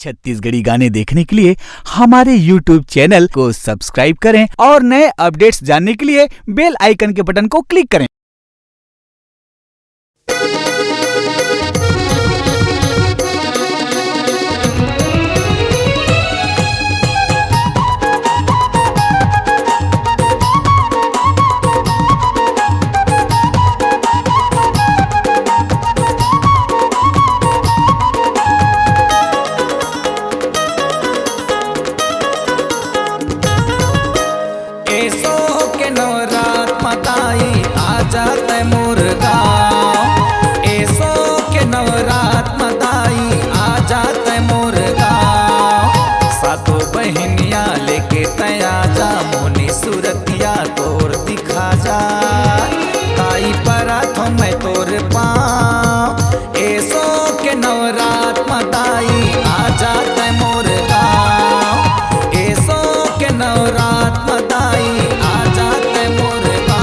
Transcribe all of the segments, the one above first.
छत्तीसगढ़ी गाने देखने के लिए हमारे YouTube चैनल को सब्सक्राइब करें और नए अपडेट्स जानने के लिए बेल आइकन के बटन को क्लिक करें। सूरतिया तोर दिखा जा ताई परा थो मैं तोर पाँव ऐसो के नवरात मताई आ जाते मोर गाँव ऐसो के नवरात मताई आ जाते मोर गाँव।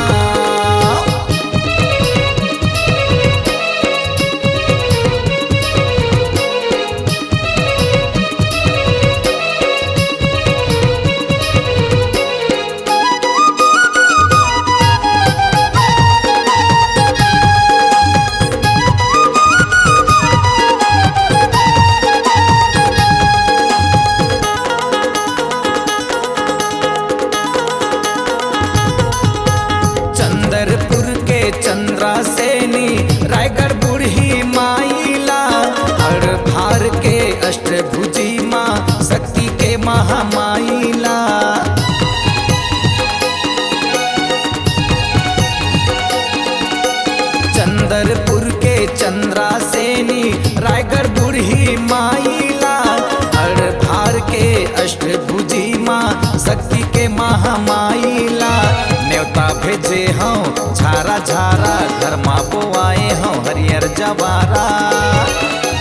चंद्रासेनी रायगढ़ बूढ़ी माइला हर भार के अष्टभुजी माँ शक्ति के महामाइला। चंद्रपुर के चंद्रासेनी रायगढ़ बूढ़ी माइला हर भार के अष्टभुजी माँ शक्ति के महामाइला। न्योता भेजे हूँ झारा झारा घर माँ बोआए हूँ हरियर जवारा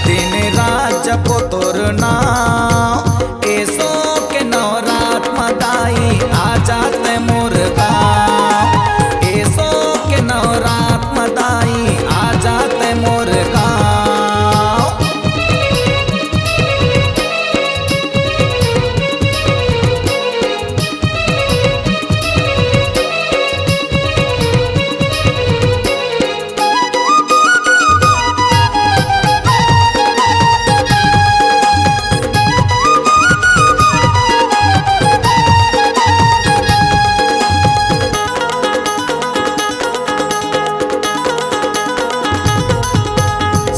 दिन रात जपो तोर नाम ऐसो के नवरात मदाई आ जाते मोर गाँव ऐसो के नवरात मदाई आ जाते मोर गाँव।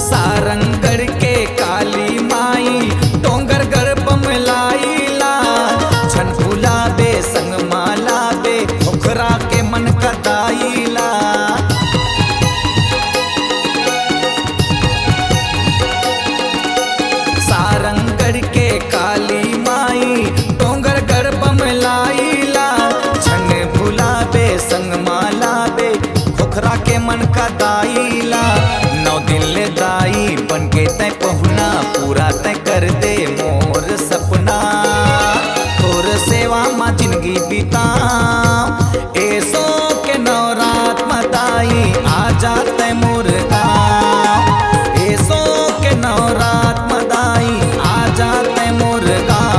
सारंगढ़ के काली माई डोंगरगढ़ बमलाइला छन फुलाबे संग मालाबे ओखरा के मन कदाइला। सारंगढ़ के काली माई डोंगरगढ़ बमलाइला छन फुलाबे संग मालाबे ओखरा के मन कदाइला। 9 दिन ले दाई बन के तय पहुना पूरा तय कर दे मोर सपना तोर सेवा माँ जिंदगी बिता ऐसो के नवरात मताई आ जाते मोर गाँव ऐसो के नवरात मताई आ जाते मोर गाँव।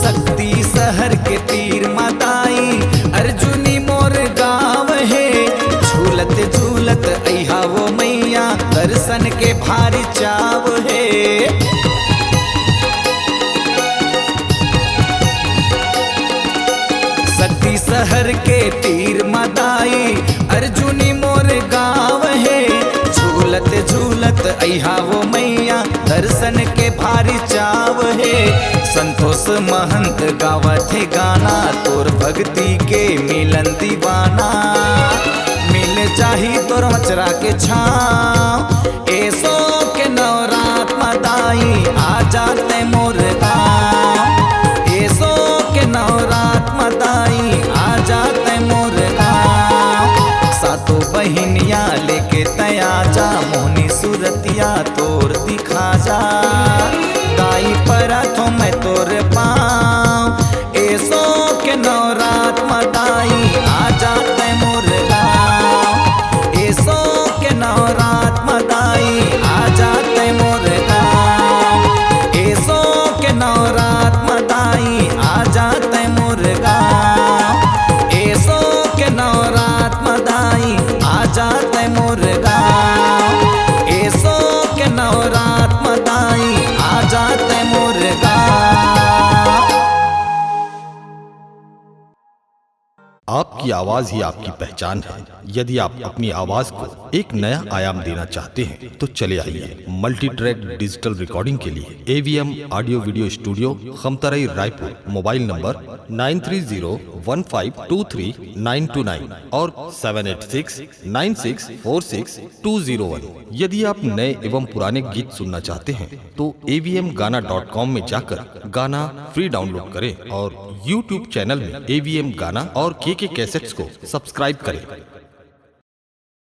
शक्ति शहर के तीर मताई अर्जुनी मोर गाँव है झूलत झूलत अहा वो मैया दर्शन के भारी चाव है। शक्ति शहर के तीर मताई अर्जुनी मोर गाँव है झूलत झूलत अहा वो मैया दर्शन के भारी चाव है। संतोष महंत गावत है गाना तोर भक्ति के मिलन दीवाना मिल चाही तोर मचरा के छाँव ऐसो के नवरात मदाई आ जाते मोर गाँव। आपकी आवाज ही आपकी पहचान है। यदि आप अपनी आवाज को एक नया आयाम देना चाहते हैं तो चले आइए मल्टी ट्रैक डिजिटल रिकॉर्डिंग के लिए AVM audio video studio, Khamtarai, Raipur. Mobile number 9301523929 और 7869646201। यदि आप नए एवं पुराने गीत सुनना चाहते हैं तो avmgana.com में जाकर गाना फ्री डाउनलोड करें और YouTube चैनल में AVM गाना और KK कैसेट्स को सब्सक्राइब करें।